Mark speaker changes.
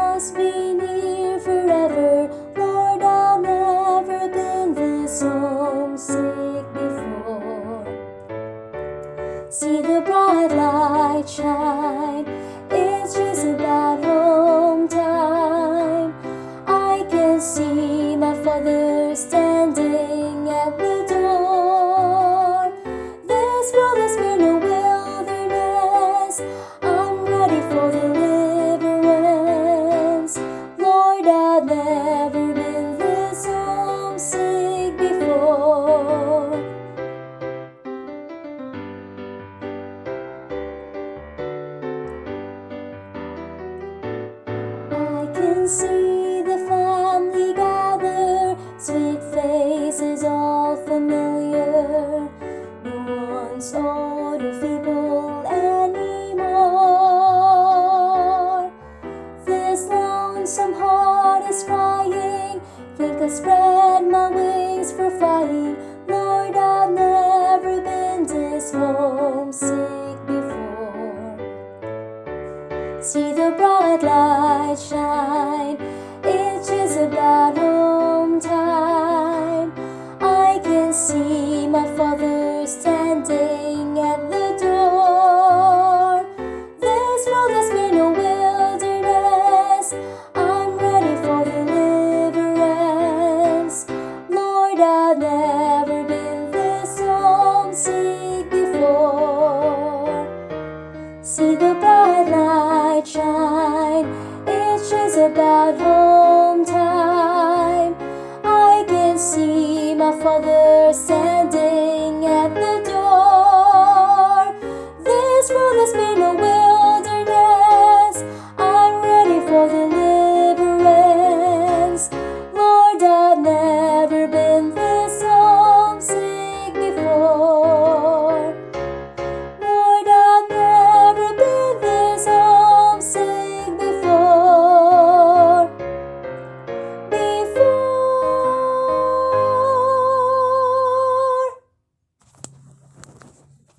Speaker 1: must be near forever. Lord, I've never been this homesick before. See the bright light shine, it's just about home time. I can see my Father standing at the door. This world has been a wilderness, I'm ready for deliverance. Lord, I've never been this homesick before. I can see the family gather, sweet faces all familiar. No one's old or feeble anymore. This lonesome heart is crying, think I spread my wings for flying. Lord, I've never been this homesick before. See the bright light shine,